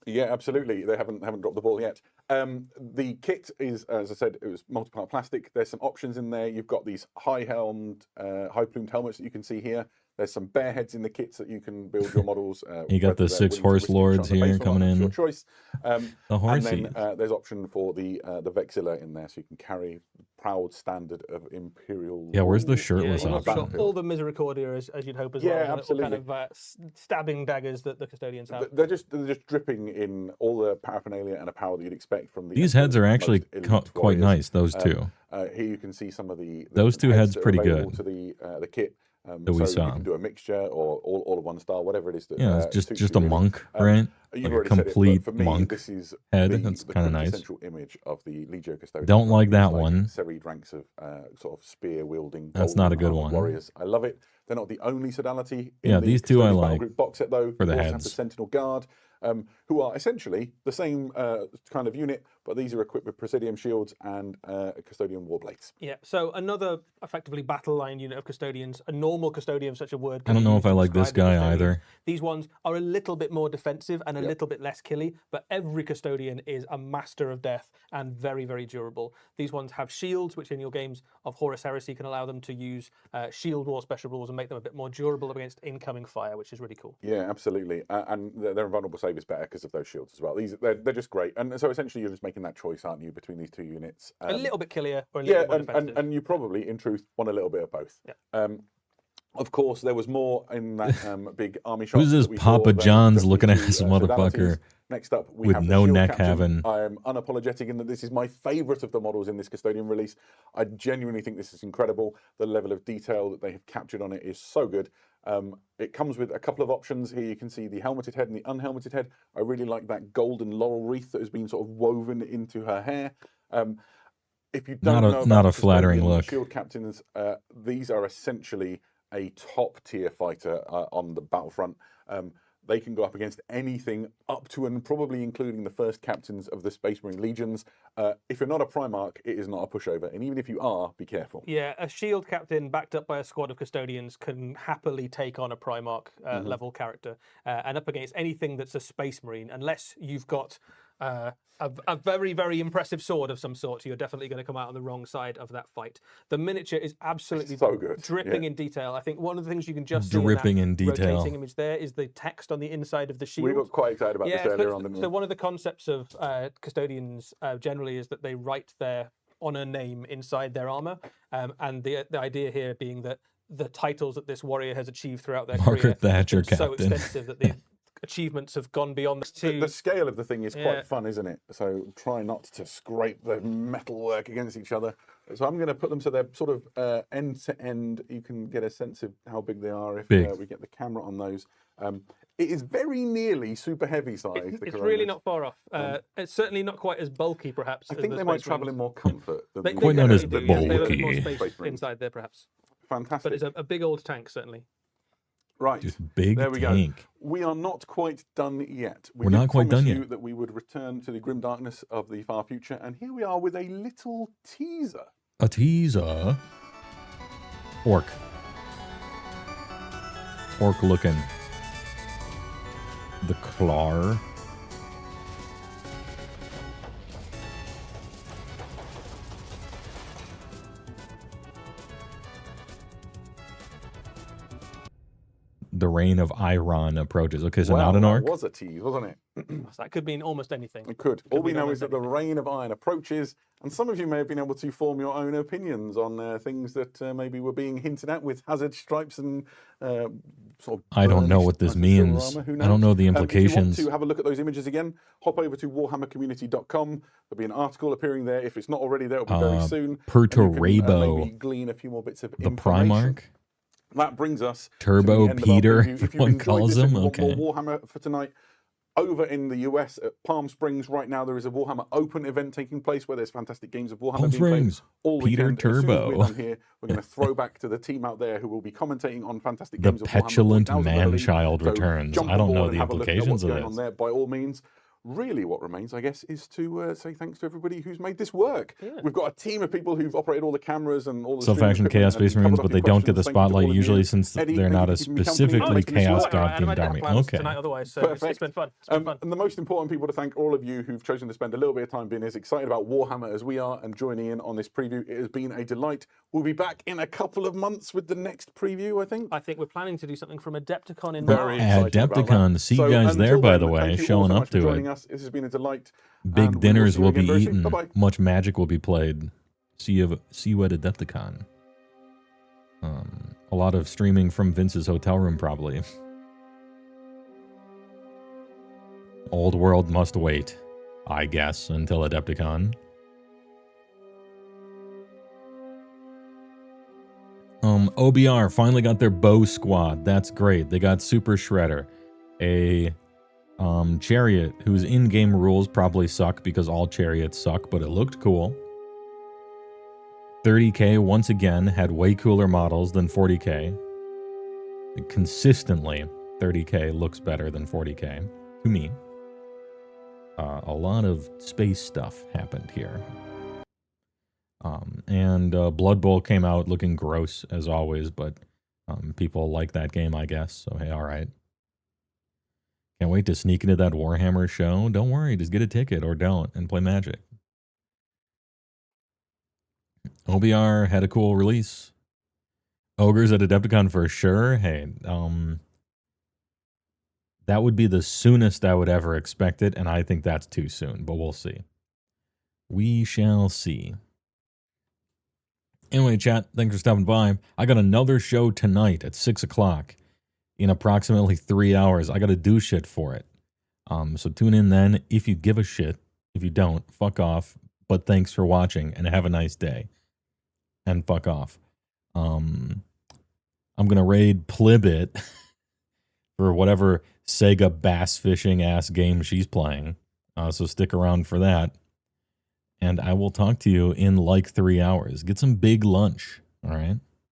Speaker 2: Yeah, absolutely. They haven't dropped the ball yet. The kit is, as I said, it was multi-part plastic. There's some options in there. You've got these high-helmed, high-plumed helmets that you can see here. There's some bear heads in the kits that you can build your models.
Speaker 1: You got the 6 horse lords here coming in.
Speaker 2: Your choice.
Speaker 1: The horsies.
Speaker 2: And then there's option for the Vexilla in there, so you can carry proud standard of Imperial.
Speaker 1: Yeah, where's the
Speaker 2: rule.
Speaker 1: shirtless
Speaker 3: you've
Speaker 1: option?
Speaker 3: got all the Misericordia as you'd hope as
Speaker 2: Yeah,
Speaker 3: well. the little
Speaker 2: absolutely.
Speaker 3: kind of stabbing daggers that the Custodians have.
Speaker 2: They're just dripping in all the paraphernalia and a power that you'd expect from the.
Speaker 1: These heads are
Speaker 2: most
Speaker 1: actually
Speaker 2: elite
Speaker 1: quite
Speaker 2: warriors.
Speaker 1: nice, those two.
Speaker 2: Here you can see some of the
Speaker 1: Those two heads
Speaker 2: that are
Speaker 1: pretty
Speaker 2: available
Speaker 1: good.
Speaker 2: to the kit.
Speaker 1: That we
Speaker 2: so
Speaker 1: saw.
Speaker 2: you can do a mixture or all of one style, whatever it is. That,
Speaker 1: Yeah, it's
Speaker 2: suits
Speaker 1: just
Speaker 2: you
Speaker 1: a
Speaker 2: really.
Speaker 1: monk, right?
Speaker 2: You've
Speaker 1: Like a
Speaker 2: already said it, but
Speaker 1: complete
Speaker 2: for me,
Speaker 1: monk
Speaker 2: this is
Speaker 1: head.
Speaker 2: the
Speaker 1: That's kinda nice.
Speaker 2: quintessential image of the Legio Custodian.
Speaker 1: Don't like that
Speaker 2: These,
Speaker 1: one.
Speaker 2: Serried ranks of sort of spear wielding.
Speaker 1: That's not a good
Speaker 2: golden-armored
Speaker 1: one.
Speaker 2: Warriors. I love it. They're not the only Sodality. In
Speaker 1: Yeah,
Speaker 2: the
Speaker 1: these two I
Speaker 2: Custodian Battle
Speaker 1: like
Speaker 2: Group box set though.
Speaker 1: for the
Speaker 2: You also have
Speaker 1: heads.
Speaker 2: the Sentinel Guard, who are essentially the same kind of unit, but these are equipped with Presidium shields and Custodian warblades.
Speaker 3: Yeah, so another effectively battle line unit of Custodians. A normal Custodian, such a word.
Speaker 1: I don't know if I like this guy either.
Speaker 3: These ones are a little bit more defensive and a little bit less killy, but every Custodian is a master of death and very, very durable. These ones have shields, which in your games of Horus Heresy can allow them to use shield wall special rules and make them a bit more durable against incoming fire, which is really cool.
Speaker 2: Yeah, absolutely. And their invulnerable save is better because of those shields as well. They're just great. And so essentially you're just making that choice, aren't you, between these two units?
Speaker 3: A little bit killier or a little bit more defensive.
Speaker 2: And you probably, in truth, want a little bit of both.
Speaker 3: Yeah.
Speaker 2: Of course, there was more in that big army shot.
Speaker 1: Who's this Papa John's looking ass motherfucker?
Speaker 2: Next up, we
Speaker 1: with
Speaker 2: have
Speaker 1: no
Speaker 2: the
Speaker 1: neck
Speaker 2: captain.
Speaker 1: having.
Speaker 2: I am unapologetic in that this is my favourite of the models in this Custodian release. I genuinely think this is incredible. The level of detail that they have captured on it is so good. It comes with a couple of options. Here you can see the helmeted head and the unhelmeted head. I really like that golden laurel wreath that has been sort of woven into her hair. If you don't know
Speaker 1: not
Speaker 2: about
Speaker 1: a flattering look.
Speaker 2: Shield captains, these are essentially a top tier fighter on the battlefront. They can go up against anything up to and probably including the first captains of the Space Marine Legions. If you're not a Primarch, it is not a pushover. And even if you are, be careful.
Speaker 3: Yeah, a shield captain backed up by a squad of Custodians can happily take on a Primarch level character and up against anything that's a Space Marine, unless you've got a very, very impressive sword of some sort. You're definitely going to come out on the wrong side of that fight. The miniature is absolutely
Speaker 2: so good.
Speaker 3: dripping in detail. I think one of the things you can just
Speaker 1: dripping
Speaker 3: see
Speaker 1: in
Speaker 3: that
Speaker 1: detail
Speaker 3: rotating image there is the text on the inside of the shield.
Speaker 2: We got quite excited about this earlier on, didn't we?
Speaker 3: So one of the concepts of Custodians generally is that they write their honor name inside their armor, and the idea here being that the titles that this warrior has achieved throughout their career
Speaker 1: Thatcher
Speaker 3: are so
Speaker 1: captain.
Speaker 3: extensive that the achievements have gone beyond
Speaker 2: The scale of the thing is quite fun, isn't it? So try not to scrape the metalwork against each other. So I'm going to put them so they're sort of end to end. You can get a sense of how big they are if we get the camera on those. It is very nearly super heavy size.
Speaker 3: It's really not far off. It's certainly not quite as bulky, perhaps.
Speaker 2: I think they might travel in more comfort.
Speaker 3: They
Speaker 1: Quite known as
Speaker 3: definitely do, yes. They have a bit
Speaker 1: bulky.
Speaker 3: more space inside there, perhaps.
Speaker 2: Fantastic.
Speaker 3: But it's a big old tank, certainly.
Speaker 2: Right.
Speaker 1: Just big
Speaker 2: there we
Speaker 1: tank.
Speaker 2: go. We are not quite done yet.
Speaker 1: We're not quite done yet.
Speaker 2: That we would return to the grim darkness of the far future, and here we are with a little teaser.
Speaker 1: A teaser. Orc looking. The Clar. The reign of Iron approaches. Okay, so not an orc.
Speaker 2: That was a tease, wasn't it?
Speaker 3: So that could mean almost anything.
Speaker 2: It could. All we know is that the reign of Iron approaches, and some of you may have been able to form your own opinions on things that maybe were being hinted at with hazard stripes and sort of.
Speaker 1: I don't know what this means. I don't know the implications.
Speaker 2: If you want to have a look at those images again, hop over to warhammercommunity.com. There'll be an article appearing there. If it's not already there, it'll be very soon.
Speaker 1: Perturabo.
Speaker 2: Maybe glean a few more bits of
Speaker 1: The
Speaker 2: information.
Speaker 1: Primarch.
Speaker 2: That brings us
Speaker 1: Turbo
Speaker 2: to the end
Speaker 1: Peter,
Speaker 2: of our preview. If you've
Speaker 1: everyone
Speaker 2: enjoyed
Speaker 1: calls
Speaker 2: this
Speaker 1: him.
Speaker 2: and want
Speaker 1: Okay.
Speaker 2: more Warhammer for tonight, over in the US at Palm Springs right now, there is a Warhammer Open event taking place where there's fantastic games of Warhammer
Speaker 1: Palm
Speaker 2: being played
Speaker 1: Springs.
Speaker 2: all
Speaker 1: Peter
Speaker 2: weekend. As soon as
Speaker 1: Turbo.
Speaker 2: we're done here, we're going to throw back to the team out there who will be commentating on fantastic
Speaker 1: The
Speaker 2: games of Warhammer.
Speaker 1: petulant
Speaker 2: 4000
Speaker 1: man-child
Speaker 2: So
Speaker 1: returns.
Speaker 2: jump
Speaker 1: I don't
Speaker 2: on
Speaker 1: know
Speaker 2: board
Speaker 1: the
Speaker 2: and have a look at
Speaker 1: implications
Speaker 2: what's
Speaker 1: of
Speaker 2: going
Speaker 1: this.
Speaker 2: on there. By all means, really what remains, I guess, is to say thanks to everybody who's made this work.
Speaker 3: Yeah.
Speaker 2: We've got a team of people who've operated all the cameras and all the
Speaker 1: Self-action
Speaker 2: streaming
Speaker 1: Chaos
Speaker 2: equipment
Speaker 1: Space
Speaker 2: and
Speaker 1: Marines,
Speaker 2: covered
Speaker 1: but
Speaker 2: off
Speaker 1: they
Speaker 2: your
Speaker 1: don't get the
Speaker 2: questions. Thank you to all
Speaker 1: spotlight
Speaker 2: of
Speaker 1: usually
Speaker 2: you.
Speaker 1: since
Speaker 2: Eddie,
Speaker 1: they're
Speaker 2: thank
Speaker 1: not
Speaker 2: you
Speaker 1: a
Speaker 2: for keeping me company.
Speaker 1: specifically
Speaker 3: It's been quite
Speaker 1: Chaos
Speaker 3: all right.
Speaker 1: God
Speaker 3: I had
Speaker 1: themed
Speaker 3: other
Speaker 1: army.
Speaker 3: plans
Speaker 1: Okay.
Speaker 3: tonight otherwise, so it's been fun. It's been fun.
Speaker 2: And the most important people to thank are all of you who've chosen to spend a little bit of time being as excited about Warhammer as we are and joining in on this preview. It has been a delight. We'll be back in a couple of months with the next preview, I think.
Speaker 3: I think we're planning to do something from Adepticon in
Speaker 2: Very
Speaker 3: March.
Speaker 2: excited about that.
Speaker 1: Adepticon. See you guys there,
Speaker 2: until
Speaker 1: by
Speaker 2: then,
Speaker 1: the way,
Speaker 2: thank you all
Speaker 1: showing
Speaker 2: so
Speaker 1: up
Speaker 2: much for
Speaker 1: to
Speaker 2: joining
Speaker 1: it.
Speaker 2: us. This has been a delight. and
Speaker 1: Big
Speaker 2: we will
Speaker 1: dinners
Speaker 2: see you
Speaker 1: will
Speaker 2: again
Speaker 1: be
Speaker 2: very soon.
Speaker 1: eaten.
Speaker 2: Bye-bye.
Speaker 1: Much magic will be played. See you at Adepticon. A lot of streaming from Vince's hotel room, probably. Old world must wait, I guess, until Adepticon. OBR finally got their bow squad. That's great. They got Super Shredder, a chariot whose in-game rules probably suck because all chariots suck, but it looked cool. 30K once again had way cooler models than 40K. Consistently, 30K looks better than 40K to me. a lot of space stuff happened here. And Blood Bowl came out looking gross as always, but people like that game, I guess. So hey, all right. Can't wait to sneak into that Warhammer show. Don't worry, just get a ticket or don't and play Magic. OBR had a cool release. Ogres at Adepticon for sure. Hey, that would be the soonest I would ever expect it, and I think that's too soon, but we'll see. We shall see. Anyway, chat, thanks for stopping by. I got another show tonight at 6 o'clock in approximately 3 hours. I got to do shit for it. So tune in then if you give a shit. If you don't, fuck off. But thanks for watching and have a nice day. And fuck off. I'm going to raid Plibit for whatever Sega bass fishing ass game she's playing. So stick around for that. And I will talk to you in like 3 hours. Get some big lunch. All right.